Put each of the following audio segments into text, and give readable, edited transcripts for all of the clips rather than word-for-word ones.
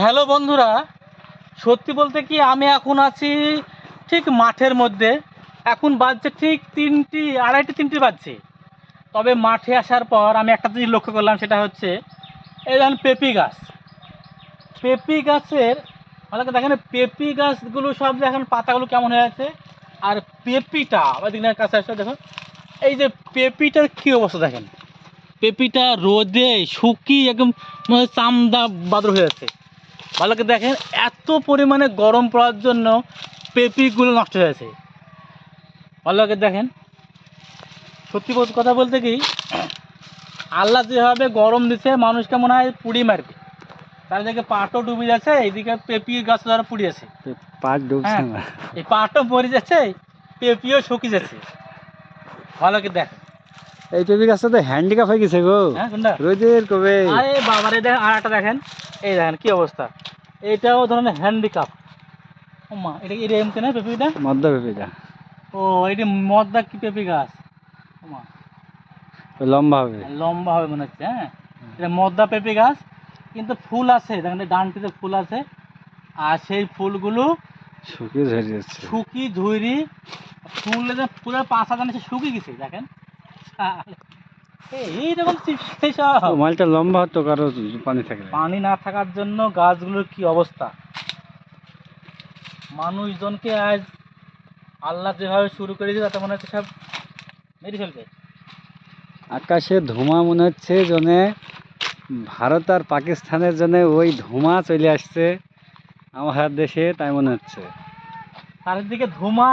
Hello বন্ধুরা, সত্যি বলতে কি আমি এখন আছি ঠিক মাঠের মধ্যে। এখন বাজছে ঠিক 3টি, আড়াইটে 3টি বাজছে। তবে মাঠে আসার পর আমি একটা জিনিস লক্ষ্য করলাম, সেটা হচ্ছে এই যেমন পেঁপি গাছ। পেঁপি গাছের ভালো করে দেখেন, পেঁপি গাছগুলো সব দেখেন পাতাগুলো কেমন হয়ে আছে। আর পেঁপিটা আমার দিনের কাছে আসলে দেখুন, এই যে পেঁপিটার কী অবস্থা দেখেন। পেঁপিটা রোদে শুকিয়ে একদম মনে হয় চামড়া বাদর হয়ে যাচ্ছে। ভালো করে দেখেন, এত পরিমাণে গরম পড়ার জন্য পেঁপিগুলো নষ্ট হয়ে আছে। ভালো করে দেখেন, সত্যি কথা বলতে কি আল্লাহ যেভাবে গরম দিচ্ছে মানুষকে মনে হয় পুড়ি মারবে। চারিদিকে পাটও ডুবে যাচ্ছে, এইদিকে পেঁপি গাছ ধরা পুড়ে আছে। পাট ডুবছে হ্যাঁ, না। এই পাটও মরে যাচ্ছে, পেঁপিও শুকিয়ে যাচ্ছে। ভালো করে দেখেন। এই পেঁপে গাছটা তো হ্যান্ডিক্যাপ হয়ে গেছে গো। হ্যাঁ কোনটা? রোদের কবে। আরে বাবারে দেখেন, আর একটা দেখেন, এই দেখেন কি অবস্থা। এটাও ধরনের হ্যান্ডিক্যাপ। ও মা, এটা এটা এমকে না পেঁপিটা? মদ্দা পেঁপেটা ও, এটি মদদা কি পেঁপি গাছ। ও মা, লম্বা হবে। লম্বা হবে মনে হচ্ছে। হ্যাঁ, এটা মদদা পেঁপি গাছ, কিন্তু ফুল আছে দেখেন, ডানটিতে ফুল আছে। আর সেই ফুলগুলো শুকিয়ে ঝরে যাচ্ছে। শুকি ধুইরি ফুলের পাশা জানি শুকিয়ে গেছে দেখেন। এইরকম ও মালটা লম্বা হতো কারো পানি থাকে না। পানি না থাকার জন্য গাছগুলোর কি অবস্থা। মানুষজনকে আজ আল্লাহ যেভাবে শুরু করে দিয়েছে তাতে মনে হচ্ছে সব মেরে ফেলবে। আকাশে ধোঁয়া মনে হচ্ছে জনে ভারত আর পাকিস্তানের জন্য ওই ধোঁয়া চলে আসছে আমার দেশে, তাই মনে হচ্ছে। চারিদিকে ধোঁয়া।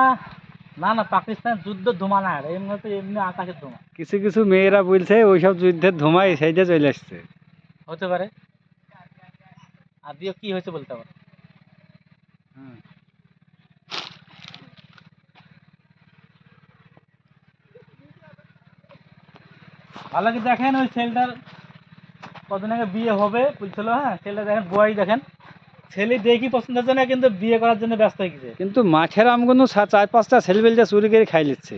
না না, পাকিস্তান যুদ্ধ ধোঁয়া না, এমনি তো এমনি আকাশের ধোঁয়া কিছু কিছু মেয়েরা বলছে ওইসব যুদ্ধের ধোঁয়া এই সাইডে চলে আসছে। হতে পারে। আর দিয়ে কি হয়েছে বলতে পারে। ভালো কি দেখেন, ওই ছেলেটার কদিন আগে বিয়ে হবে বলছিল। হ্যাঁ, ছেলেটা দেখেন বয়স দেখেন, ছেলে দেখি পছন্দ হচ্ছে না, কিন্তু বিয়ে করার জন্য ব্যস্ত হয়ে গেছে। কিন্তু মাঠের আমগুলো 4-5টা ছেলেবেলটা চুরি করে খাই লিচ্ছে।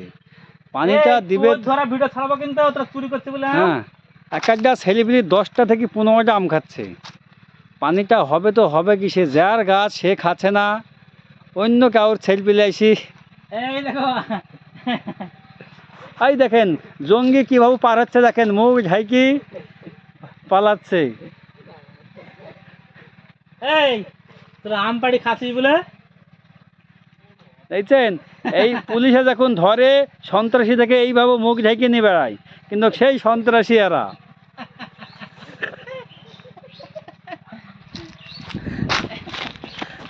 পানিটা দিবে ধরা ভিডিও ছাড়াবো, কিন্তু তোরা চুরি করছে বলে। হ্যাঁ, এক একটা ছেলেবেলি 10টা থেকে 15টা আম খাচ্ছে। পানিটা হবে তো হবে কি, সে যার গাছ সে খাচ্ছে না, অন্য কারোর ছেলেবেলি আইসি। এই দেখো, এই দেখেন জঙ্গি কিভাবে পার হচ্ছে, দেখেন মুখ ঝাইকি পালাচ্ছে। এই তোরা আম পাড়ি খাচ্ছিস বলে। দেখছেন, এই পুলিশে যখন ধরে সন্ত্রাসী থেকে এইভাবে মুখ ঢেকে নিয়ে বেড়ায়, কিন্তু সেই সন্ত্রাসী এরা।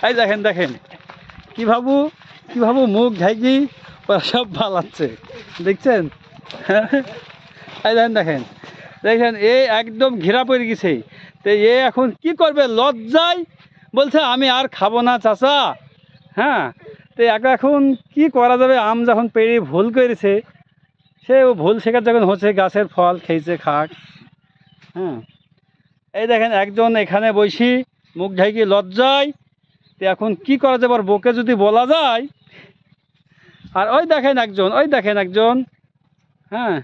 এই দেখেন দেখেন কিভাবে মুখ ঢাকি ওরা সব পালাচ্ছে, দেখছেন। এই দেখেন দেখেন দেখেন, এ একদম ঘেরা পড়ে গেছে। তো এ এখন কি করবে, লজ্জায় বলছে আমি আর খাবো না চাচা। হ্যাঁ, তো এখন কি করা যাবে, আম যখন পেড়ে ভুল করেছে, সে ও ভুল শেখার যখন হচ্ছে, গাছের ফল খেয়েছে খাক। হ্যাঁ, এই দেখেন একজন এখানে বসি মুখ ঢাকি লজ্জায়। তো এখন কি করা যাবে, আর বকে যদি বলা যায়। আর ওই দেখেন একজন হ্যাঁ,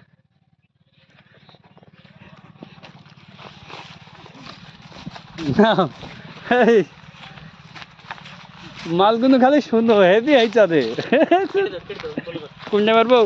এই মালগুলো খালি সুন্দর হেভি এই চাঁদে কোনটা পারবো।